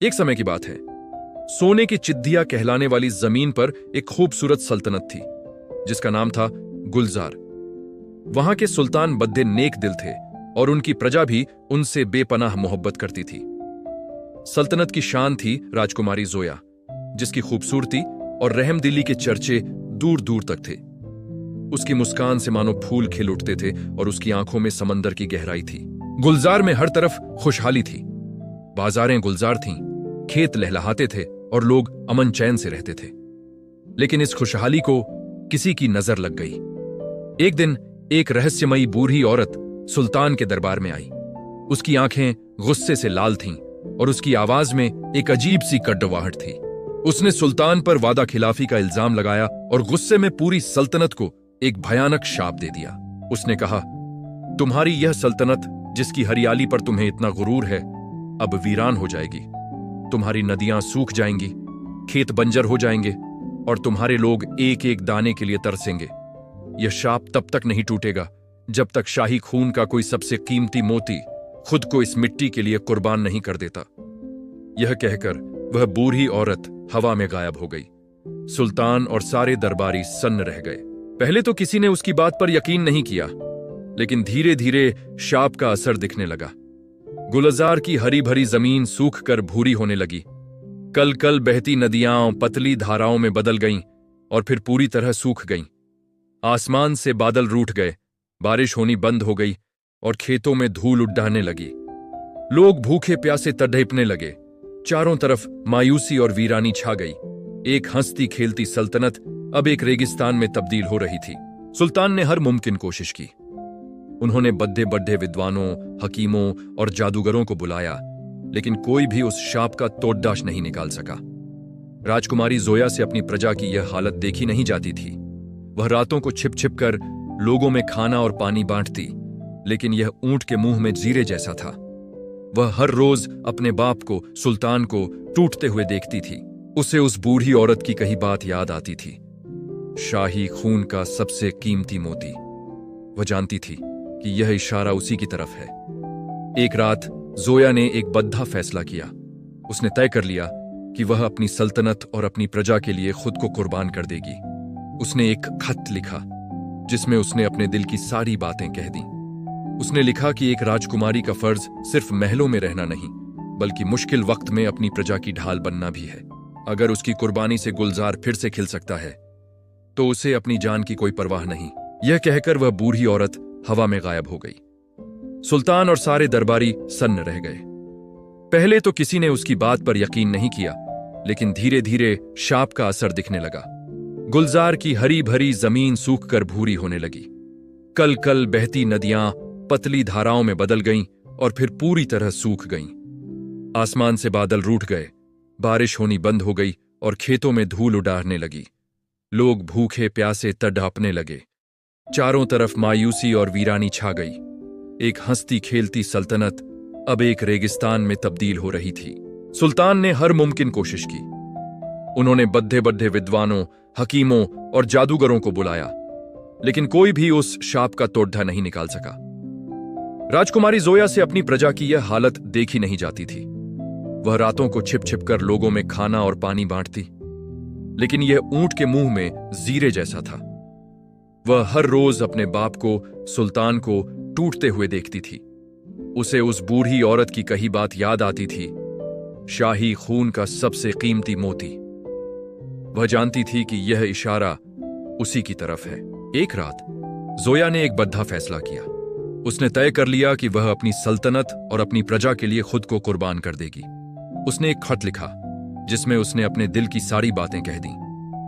एक समय की बात है। सोने की चिद्दिया कहलाने वाली जमीन पर एक खूबसूरत सल्तनत थी जिसका नाम था गुलजार। वहां के सुल्तान बद्दे नेक दिल थे और उनकी प्रजा भी उनसे बेपनाह मोहब्बत करती थी। सल्तनत की शान थी राजकुमारी जोया, जिसकी खूबसूरती और रहमदिली के चर्चे दूर दूर तक थे। उसकी मुस्कान से मानो फूल खिल उठते थे और उसकी आंखों में समंदर की गहराई थी। गुलजार में हर तरफ खुशहाली थी। बाजारें गुलजार थीं, खेत लहलहाते थे और लोग अमन चैन से रहते थे। लेकिन इस खुशहाली को किसी की नजर लग गई। एक दिन एक रहस्यमयी बूढ़ी औरत सुल्तान के दरबार में आई। उसकी आंखें गुस्से से लाल थीं और उसकी आवाज में एक अजीब सी कड़वाहट थी। उसने सुल्तान पर वादा खिलाफी का इल्जाम लगाया और गुस्से में पूरी सल्तनत को एक भयानक शाप दे दिया। उसने कहा, तुम्हारी यह सल्तनत जिसकी हरियाली पर तुम्हें इतना गुरूर है, अब वीरान हो जाएगी। तुम्हारी नदियां सूख जाएंगी, खेत बंजर हो जाएंगे और तुम्हारे लोग एक एक दाने के लिए तरसेंगे। यह शाप तब तक नहीं टूटेगा जब तक शाही खून का कोई सबसे कीमती मोती खुद को इस मिट्टी के लिए कुर्बान नहीं कर देता। यह कहकर वह बूढ़ी औरत हवा में गायब हो गई। सुल्तान और सारे दरबारी सन्न रह गए। पहले तो किसी ने उसकी बात पर यकीन नहीं किया, लेकिन धीरे धीरे शाप का असर दिखने लगा। गुलजार की हरी भरी जमीन सूख कर भूरी होने लगी। कल कल बहती नदियां पतली धाराओं में बदल गईं और फिर पूरी तरह सूख गईं। आसमान से बादल रूठ गए, बारिश होनी बंद हो गई और खेतों में धूल उड़ने लगी। लोग भूखे प्यासे तड़पने लगे। चारों तरफ मायूसी और वीरानी छा गई। एक हंसती खेलती सल्तनत अब एक रेगिस्तान में तब्दील हो रही थी। सुल्तान ने हर मुमकिन कोशिश की। उन्होंने बड्ढे बड्ढे विद्वानों, हकीमों और जादूगरों को बुलाया, लेकिन कोई भी उस शाप का तोड़दाश नहीं निकाल सका। राजकुमारी जोया से अपनी प्रजा की यह हालत देखी नहीं जाती थी। वह रातों को छिप छिप कर लोगों में खाना और पानी बांटती, लेकिन यह ऊंट के मुंह में जीरे जैसा था। वह हर रोज अपने बाप को, सुल्तान को टूटते हुए देखती थी। उसे उस बूढ़ी औरत की कही बात याद आती थी, शाही खून का सबसे कीमती मोती। वह जानती थी कि यह इशारा उसी की तरफ है। एक रात जोया ने एक बद्धा फैसला किया। उसने तय कर लिया कि वह अपनी सल्तनत और अपनी प्रजा के लिए खुद को कुर्बान कर देगी। उसने एक खत लिखा जिसमें उसने अपने दिल की सारी बातें कह दी। उसने लिखा कि एक राजकुमारी का फर्ज सिर्फ महलों में रहना नहीं, बल्कि मुश्किल वक्त में अपनी प्रजा की ढाल बनना भी है। अगर उसकी कुर्बानी से गुलजार फिर से खिल सकता है तो उसे अपनी जान की कोई परवाह नहीं। यह कहकर वह बूढ़ी औरत हवा में गायब हो गई। सुल्तान और सारे दरबारी सन्न रह गए। पहले तो किसी ने उसकी बात पर यकीन नहीं किया, लेकिन धीरे धीरे शाप का असर दिखने लगा। गुलजार की हरी भरी जमीन सूखकर भूरी होने लगी। कल कल बहती नदियां पतली धाराओं में बदल गईं और फिर पूरी तरह सूख गईं। आसमान से बादल रूठ गए, बारिश होनी बंद हो गई और खेतों में धूल उड़ने लगी। लोग भूखे प्यासे तड़पने लगे। चारों तरफ मायूसी और वीरानी छा गई। एक हंसती खेलती सल्तनत अब एक रेगिस्तान में तब्दील हो रही थी। सुल्तान ने हर मुमकिन कोशिश की। उन्होंने बड्ढे बड्ढे विद्वानों, हकीमों और जादूगरों को बुलाया, लेकिन कोई भी उस शाप का तोड़धा नहीं निकाल सका। राजकुमारी जोया से अपनी प्रजा की यह हालत देखी नहीं जाती थी। वह रातों को छिप छिप कर लोगों में खाना और पानी बांटती, लेकिन यह ऊंट के मुंह में जीरे जैसा था। वह हर रोज अपने बाप को, सुल्तान को टूटते हुए देखती थी। उसे उस बूढ़ी औरत की कही बात याद आती थी, शाही खून का सबसे कीमती मोती। वह जानती थी कि यह इशारा उसी की तरफ है। एक रात जोया ने एक बद्धा फैसला किया। उसने तय कर लिया कि वह अपनी सल्तनत और अपनी प्रजा के लिए खुद को कुर्बान कर देगी। उसने एक खत लिखा जिसमें उसने अपने दिल की सारी बातें कह दी।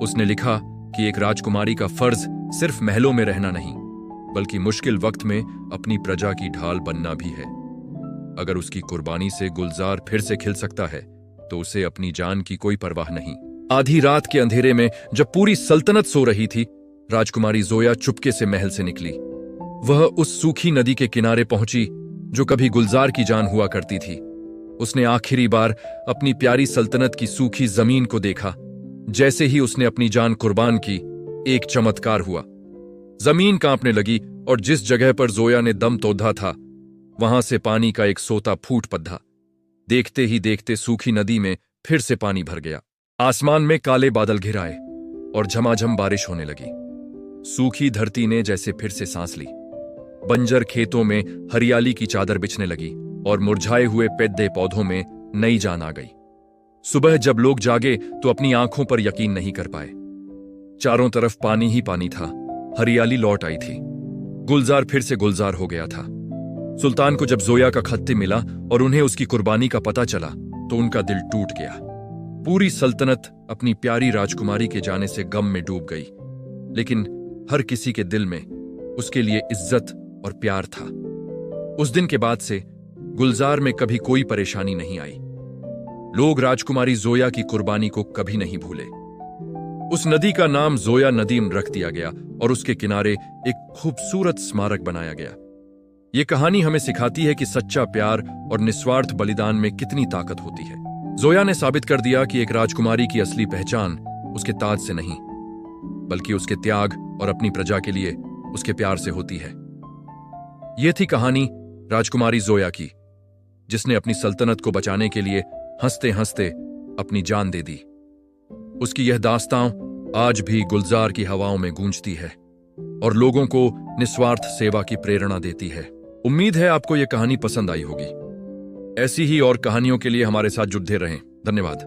उसने लिखा कि एक राजकुमारी का फर्ज सिर्फ महलों में रहना नहीं, बल्कि मुश्किल वक्त में अपनी प्रजा की ढाल बनना भी है। अगर उसकी कुर्बानी से गुलजार फिर से खिल सकता है तो उसे अपनी जान की कोई परवाह नहीं। आधी रात के अंधेरे में जब पूरी सल्तनत सो रही थी, राजकुमारी जोया चुपके से महल से निकली। वह उस सूखी नदी के किनारे पहुंची जो कभी गुलजार की जान हुआ करती थी। उसने आखिरी बार अपनी प्यारी सल्तनत की सूखी जमीन को देखा। जैसे ही उसने अपनी जान कुर्बान की, एक चमत्कार हुआ। जमीन कांपने लगी और जिस जगह पर जोया ने दम तोड़ा था, वहां से पानी का एक सोता फूट पड़ा। देखते ही देखते सूखी नदी में फिर से पानी भर गया। आसमान में काले बादल घिर आए और झमाझम बारिश होने लगी। सूखी धरती ने जैसे फिर से सांस ली। बंजर खेतों में हरियाली की चादर बिछने लगी और मुरझाए हुए पेद्दे पौधों में नई जान आ गई। सुबह जब लोग जागे तो अपनी आंखों पर यकीन नहीं कर पाए। चारों तरफ पानी ही पानी था। हरियाली लौट आई थी। गुलजार फिर से गुलजार हो गया था। सुल्तान को जब जोया का खत्ते मिला और उन्हें उसकी कुर्बानी का पता चला तो उनका दिल टूट गया। पूरी सल्तनत अपनी प्यारी राजकुमारी के जाने से गम में डूब गई, लेकिन हर किसी के दिल में उसके लिए इज्जत और प्यार था। उस दिन के बाद से गुलजार में कभी कोई परेशानी नहीं आई। लोग राजकुमारी जोया की कुर्बानी को कभी नहीं भूले। उस नदी का नाम जोया नदी रख दिया गया और उसके किनारे एक खूबसूरत स्मारक बनाया गया। यह कहानी हमें सिखाती है कि सच्चा प्यार और निस्वार्थ बलिदान में कितनी ताकत होती है। जोया ने साबित कर दिया कि एक राजकुमारी की असली पहचान उसके ताज से नहीं, बल्कि उसके त्याग और अपनी प्रजा के लिए उसके प्यार से होती है। यह थी कहानी राजकुमारी जोया की, जिसने अपनी सल्तनत को बचाने के लिए हंसते हंसते अपनी जान दे दी। उसकी यह दास्तां आज भी गुलजार की हवाओं में गूंजती है और लोगों को निस्वार्थ सेवा की प्रेरणा देती है। उम्मीद है आपको यह कहानी पसंद आई होगी। ऐसी ही और कहानियों के लिए हमारे साथ जुड़ते रहें। धन्यवाद।